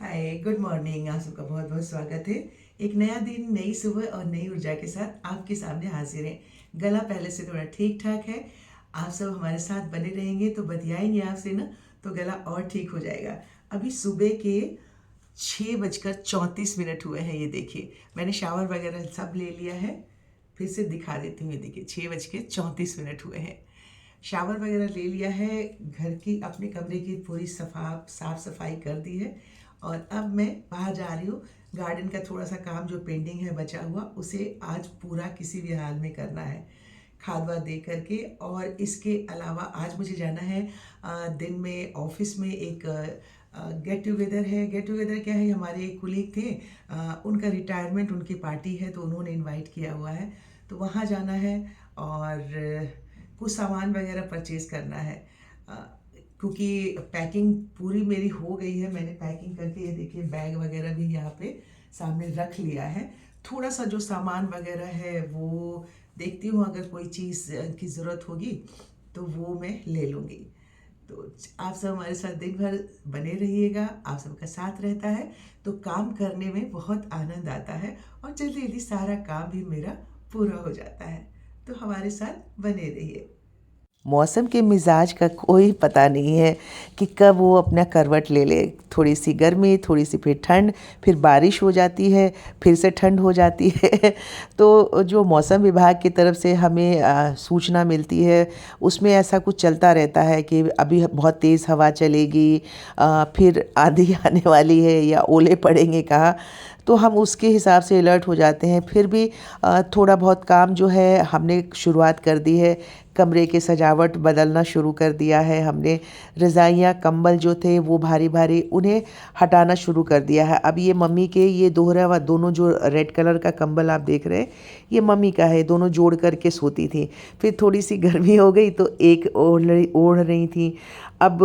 हाय, good morning. आप सबका बहुत बहुत स्वागत है। एक नया दिन, नई सुबह और नई ऊर्जा के साथ आपके सामने हाजिर है। गला पहले से थोड़ा ठीक ठाक है। आप सब हमारे साथ बने रहेंगे तो बतियाएंगे आपसे ना, तो गला और ठीक हो जाएगा। अभी सुबह के 6:34 हुए हैं। ये देखिए, मैंने शावर वगैरह सब ले लिया है। फिर से दिखा देती हूँ। ये देखिए, 6:34 हुए हैं। शावर वगैरह ले लिया है, घर की अपने कमरे की पूरी साफ सफाई कर दी है। और अब मैं बाहर जा रही हूँ। गार्डन का थोड़ा सा काम जो पेंडिंग है बचा हुआ, उसे आज पूरा किसी भी हाल में करना है, खाद वाद दे करके। और इसके अलावा आज मुझे जाना है दिन में ऑफिस में एक गेट टुगेदर है। गेट टुगेदर क्या है, हमारे एक कुलीग थे, उनका रिटायरमेंट, उनकी पार्टी है, तो उन्होंने इनवाइट किया हुआ है, तो वहाँ जाना है। और कुछ सामान वगैरह परचेज़ करना है, क्योंकि पैकिंग पूरी मेरी हो गई है। मैंने पैकिंग करके, ये देखिए, बैग वगैरह भी यहाँ पे सामने रख लिया है। थोड़ा सा जो सामान वगैरह है वो देखती हूँ, अगर कोई चीज़ की ज़रूरत होगी तो वो मैं ले लूँगी। तो आप सब हमारे साथ दिन भर बने रहिएगा। आप सबका साथ रहता है तो काम करने में बहुत आनंद आता है, और जल्दी जल्दी सारा काम भी मेरा पूरा हो जाता है। तो हमारे साथ बने रहिए। मौसम के मिजाज का कोई पता नहीं है कि कब वो अपना करवट ले ले। थोड़ी सी गर्मी, थोड़ी सी फिर ठंड, फिर बारिश हो जाती है, फिर से ठंड हो जाती है। तो जो मौसम विभाग की तरफ से हमें सूचना मिलती है, उसमें ऐसा कुछ चलता रहता है कि अभी बहुत तेज़ हवा चलेगी, फिर आंधी आने वाली है या ओले पड़ेंगे कहाँ। तो हम उसके हिसाब से अलर्ट हो जाते हैं। फिर भी थोड़ा बहुत काम जो है हमने शुरुआत कर दी है। कमरे के सजावट बदलना शुरू कर दिया है हमने। रज़ाइयाँ, कंबल जो थे वो भारी भारी, उन्हें हटाना शुरू कर दिया है। अब ये मम्मी के, ये दोहरा व दोनों जो रेड कलर का कंबल आप देख रहे हैं, ये मम्मी का है। दोनों जोड़ करके सोती थी। फिर थोड़ी सी गर्मी हो गई तो एक ओढ़ रही थी। अब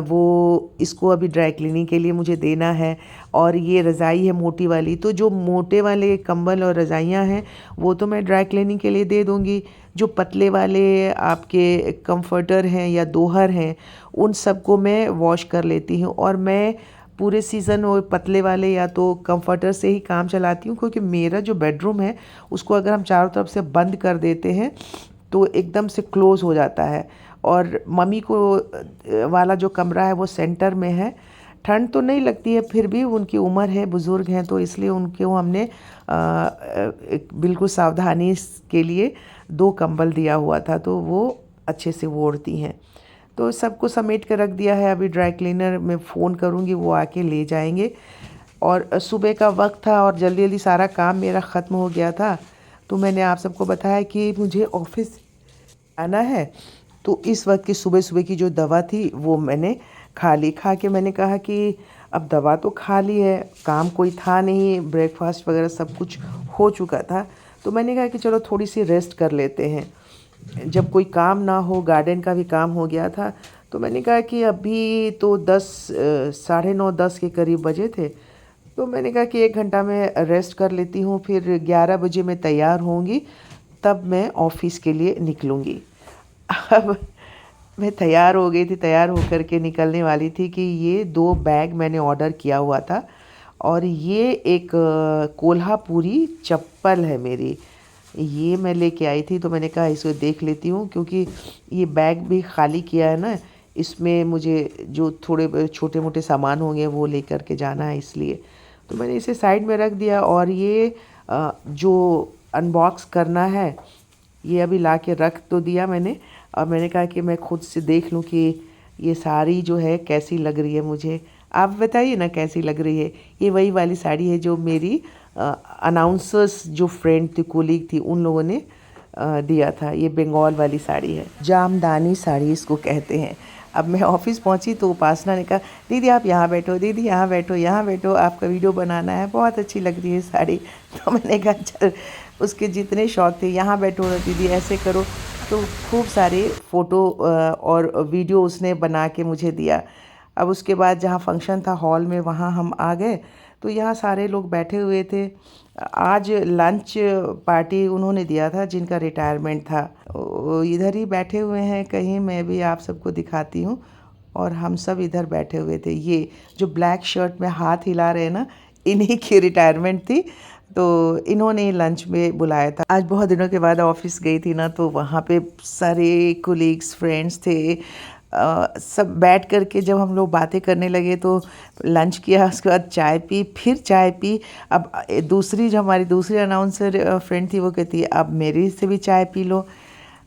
वो इसको अभी ड्राई क्लीनिंग के लिए मुझे देना है। और ये रज़ाई है मोटी वाली, तो जो मोटे वाले कंबल और रज़ाइयाँ हैं वो तो मैं ड्राई क्लीनिंग के लिए दे दूँगी। जो पतले वाले आपके कंफर्टर हैं या दोहर हैं, उन सबको मैं वॉश कर लेती हूँ। और मैं पूरे सीज़न वो पतले वाले या तो कंफर्टर से ही काम चलाती हूँ, क्योंकि मेरा जो बेडरूम है उसको अगर हम चारों तरफ से बंद कर देते हैं तो एकदम से क्लोज़ हो जाता है। और मम्मी को वाला जो कमरा है वो सेंटर में है। ठंड तो नहीं लगती है, फिर भी उनकी उम्र है, बुज़ुर्ग हैं, तो इसलिए उनको हमने बिल्कुल सावधानी के लिए 2 कंबल दिया हुआ था, तो वो अच्छे से वो ओढ़ती हैं। तो सबको समेट कर रख दिया है। अभी ड्राई क्लीनर में फ़ोन करूँगी, वो आके ले जाएंगे। और सुबह का वक्त था और जल्दी जल्दी सारा काम मेरा ख़त्म हो गया था। तो मैंने आप सबको बताया कि मुझे ऑफिस आना है। तो इस वक्त की सुबह सुबह की जो दवा थी वो मैंने खा ली। खा के मैंने कहा कि अब दवा तो खा ली है, काम कोई था नहीं, ब्रेकफास्ट वगैरह सब कुछ हो चुका था। तो मैंने कहा कि चलो थोड़ी सी रेस्ट कर लेते हैं, जब कोई काम ना हो। गार्डन का भी काम हो गया था, तो मैंने कहा कि अभी तो 9:30 के करीब बजे थे। तो मैंने कहा कि 1 घंटा में रेस्ट कर लेती हूँ, फिर 11 बजे मैं तैयार होंगी, तब मैं ऑफ़िस के लिए निकलूँगी। अब मैं तैयार हो गई थी, तैयार होकर के निकलने वाली थी कि ये 2 बैग मैंने ऑर्डर किया हुआ था। और ये एक कोल्हापुरी चप्पल है मेरी, ये मैं लेके आई थी। तो मैंने कहा इसको देख लेती हूँ, क्योंकि ये बैग भी खाली किया है ना, इसमें मुझे जो थोड़े छोटे मोटे सामान होंगे वो लेकर के जाना है, इसलिए। तो मैंने इसे साइड में रख दिया। और ये जो अनबॉक्स करना है, ये अभी ला के रख तो दिया मैंने। और मैंने कहा कि मैं खुद से देख लूँ कि ये साड़ी जो है कैसी लग रही है मुझे। आप बताइए ना कैसी लग रही है। ये वही वाली साड़ी है जो मेरी अनाउंसर्स जो फ्रेंड थी, कोलीग थी, उन लोगों ने दिया था। ये बंगाल वाली साड़ी है, जामदानी साड़ी इसको कहते हैं। अब मैं ऑफ़िस पहुंची तो उपासना ने कहा, दीदी आप यहाँ बैठो, दीदी यहाँ बैठो, यहाँ बैठो, आपका वीडियो बनाना है, बहुत अच्छी लग रही है साड़ी। तो मैंने कहा चल, उसके जितने शौक़ थे, यहाँ बैठो ना दीदी, ऐसे करो। तो खूब सारे फ़ोटो और वीडियो उसने बना के मुझे दिया। अब उसके बाद जहाँ फंक्शन था हॉल में, वहाँ हम आ गए। तो यहाँ सारे लोग बैठे हुए थे। आज लंच पार्टी उन्होंने दिया था जिनका रिटायरमेंट था, वो इधर ही बैठे हुए हैं कहीं। मैं भी आप सबको दिखाती हूँ। और हम सब इधर बैठे हुए थे। ये जो ब्लैक शर्ट में हाथ हिला रहे हैं ना, इन्हीं की रिटायरमेंट थी, तो इन्होंने लंच में बुलाया था। आज बहुत दिनों के बाद ऑफिस गई थी ना, तो वहाँ पे सारे कोलीग्स फ्रेंड्स थे। सब बैठ कर के जब हम लोग बातें करने लगे तो लंच किया, उसके बाद चाय पी, फिर चाय पी। अब दूसरी जो हमारी दूसरी अनाउंसर फ्रेंड थी वो कहती है अब मेरी से भी चाय पी लो।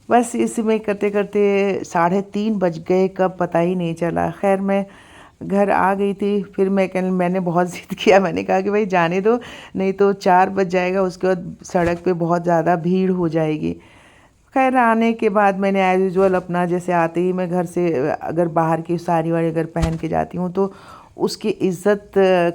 बस इसी में करते करते 3:30 बज गए, कब पता ही नहीं चला। खैर मैं घर आ गई थी। फिर मैंने बहुत ज़िद किया, मैंने कहा कि भाई जाने दो, नहीं तो 4 बज जाएगा, उसके बाद सड़क पे बहुत ज़्यादा भीड़ हो जाएगी। खैर आने के बाद मैंने एज़ यूजुअल अपना, जैसे आते ही मैं घर से अगर बाहर की साड़ी वाड़ी अगर पहन के जाती हूँ तो उसकी इज़्ज़त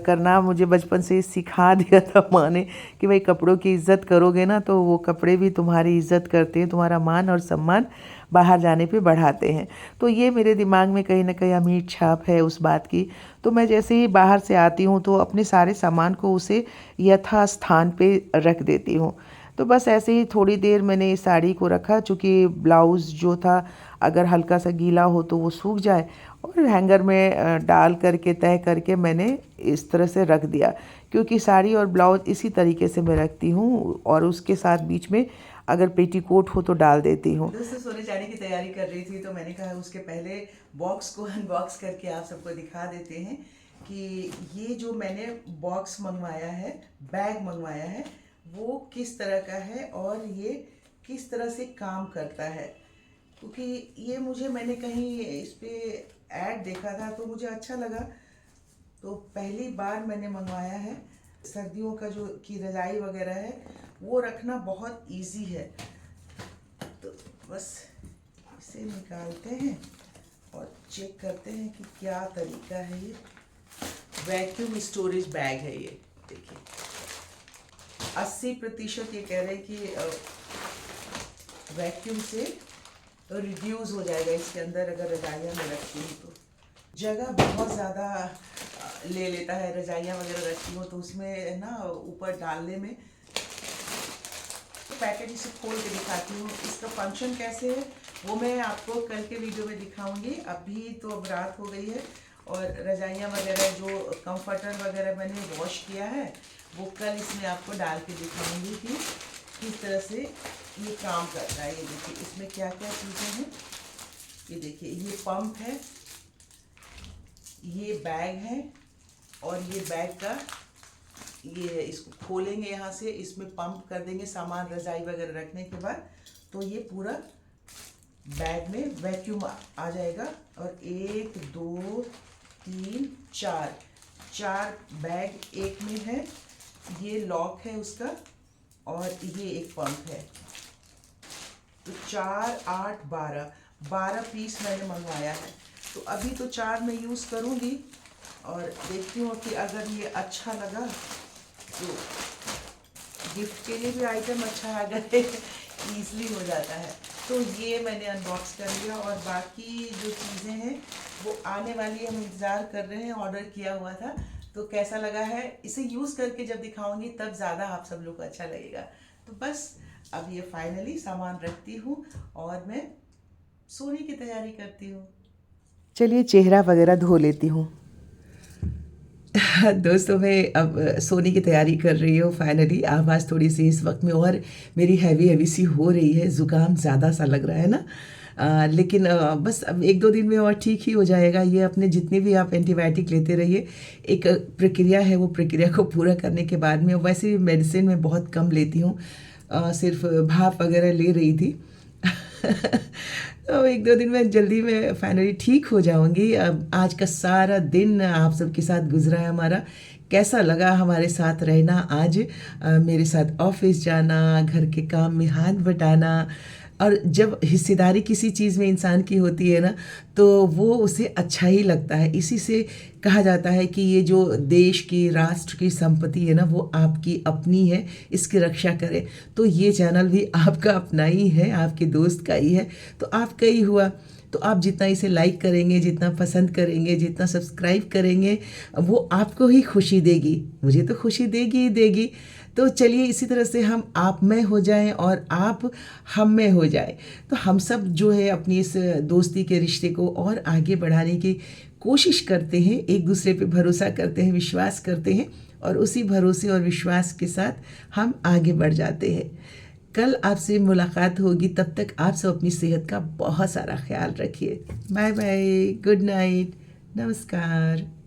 करना मुझे बचपन से ही सिखा दिया था माँ ने कि भाई कपड़ों की इज़्ज़त करोगे ना तो वो कपड़े भी तुम्हारी इज़्ज़त करते हैं, तुम्हारा मान और सम्मान बाहर जाने पे बढ़ाते हैं। तो ये मेरे दिमाग में कहीं ना कहीं अमीर छाप है उस बात की। तो मैं जैसे ही बाहर से आती हूँ तो अपने सारे सामान को उसे यथास्थान पे रख देती हूँ। तो बस ऐसे ही थोड़ी देर मैंने इस साड़ी को रखा, चूँकि ब्लाउज़ जो था अगर हल्का सा गीला हो तो वो सूख जाए, और हैंगर में डाल करके तय करके मैंने इस तरह से रख दिया, क्योंकि साड़ी और ब्लाउज़ इसी तरीके से मैं रखती हूँ, और उसके साथ बीच में अगर पेटीकोट हो तो डाल देती हूँ। दोस्तों सोने जाने की तैयारी कर रही थी, तो मैंने कहा उसके पहले बॉक्स को अनबॉक्स करके आप सबको दिखा देते हैं कि ये जो मैंने बॉक्स मंगवाया है, बैग मंगवाया है, वो किस तरह का है और ये किस तरह से काम करता है। क्योंकि ये मैंने कहीं इस पे ऐड देखा था तो मुझे अच्छा लगा, तो पहली बार मैंने मंगवाया है। सर्दियों का जो की रजाई वगैरह है वो रखना बहुत इजी है। तो बस इसे निकालते हैं और चेक करते हैं कि क्या तरीका है। ये वैक्यूम स्टोरेज बैग है। ये देखिए 80% ये कह रहे हैं कि वैक्यूम से रिड्यूस हो जाएगा इसके अंदर अगर रजाइयाँ में रखती हूँ तो। जगह बहुत ज़्यादा ले लेता है, रजाइयाँ वगैरह रखती हूँ तो उसमें ना ऊपर डालने में। तो पैकेट इसे खोल के दिखाती हूँ, इसका फंक्शन कैसे है वो मैं आपको कल के वीडियो में दिखाऊंगी। अभी तो अब रात हो गई है और रजाइयाँ वगैरह जो कंफर्टर वगैरह मैंने वॉश किया है वो कल इसमें आपको डाल के दिखाऊंगी कि किस तरह से ये काम करता है। ये देखिए इसमें क्या क्या चीज़ें हैं। ये देखिए ये पंप है, ये बैग है, और ये बैग का ये है। इसको खोलेंगे यहाँ से, इसमें पंप कर देंगे सामान रजाई वगैरह रखने के बाद, तो ये पूरा बैग में वैक्यूम आ जाएगा। और 1 2 3 4 बैग एक में है। ये लॉक है उसका, और ये एक पंप है। तो 4 8 12 पीस मैंने मंगवाया है। तो अभी तो 4 मैं यूज़ करूँगी और देखती हूँ कि अगर ये अच्छा लगा तो गिफ्ट के लिए भी आइटम अच्छा है, अगर ईज़िली हो जाता है। तो ये मैंने अनबॉक्स कर लिया, और बाकी जो चीज़ें हैं वो आने वाली, हम इंतज़ार कर रहे हैं, ऑर्डर किया हुआ था। तो कैसा लगा है इसे यूज़ करके जब दिखाऊंगी तब ज़्यादा आप सब लोग को अच्छा लगेगा। तो बस अब ये फाइनली सामान रखती हूँ और मैं सोने की तैयारी करती हूँ। चलिए चेहरा वगैरह धो लेती हूँ। दोस्तों मैं अब सोने की तैयारी कर रही हूँ। फाइनली आवाज़ थोड़ी सी इस वक्त में और मेरी हैवी सी हो रही है, ज़ुकाम ज़्यादा सा लग रहा है ना। लेकिन बस अब 1-2 दिन में और ठीक ही हो जाएगा। ये अपने जितने भी आप एंटीबायोटिक लेते रहिए, एक प्रक्रिया है, वो प्रक्रिया को पूरा करने के बाद में, वैसे भी मेडिसिन में बहुत कम लेती हूँ, सिर्फ भाप वगैरह ले रही थी। तो 1-2 दिन में जल्दी में फाइनली ठीक हो जाऊंगी। अब आज का सारा दिन आप सबके साथ गुजरा है हमारा। कैसा लगा हमारे साथ रहना आज, मेरे साथ ऑफिस जाना, घर के काम में हाथ बटाना, और जब हिस्सेदारी किसी चीज़ में इंसान की होती है ना तो वो उसे अच्छा ही लगता है। इसी से कहा जाता है कि ये जो देश की, राष्ट्र की संपत्ति है ना वो आपकी अपनी है, इसकी रक्षा करें। तो ये चैनल भी आपका अपना ही है, आपके दोस्त का ही है, तो आपका ही हुआ। तो आप जितना इसे लाइक करेंगे, जितना पसंद करेंगे, जितना सब्सक्राइब करेंगे, वो आपको ही खुशी देगी, मुझे तो खुशी देगी ही देगी। तो चलिए इसी तरह से हम आप में हो जाएं और आप हम में हो जाए, तो हम सब जो है अपनी इस दोस्ती के रिश्ते को और आगे बढ़ाने की कोशिश करते हैं, एक दूसरे पे भरोसा करते हैं, विश्वास करते हैं, और उसी भरोसे और विश्वास के साथ हम आगे बढ़ जाते हैं। कल आपसे मुलाकात होगी, तब तक आप सब अपनी सेहत का बहुत सारा ख्याल रखिए। बाय बाय, गुड नाइट, नमस्कार।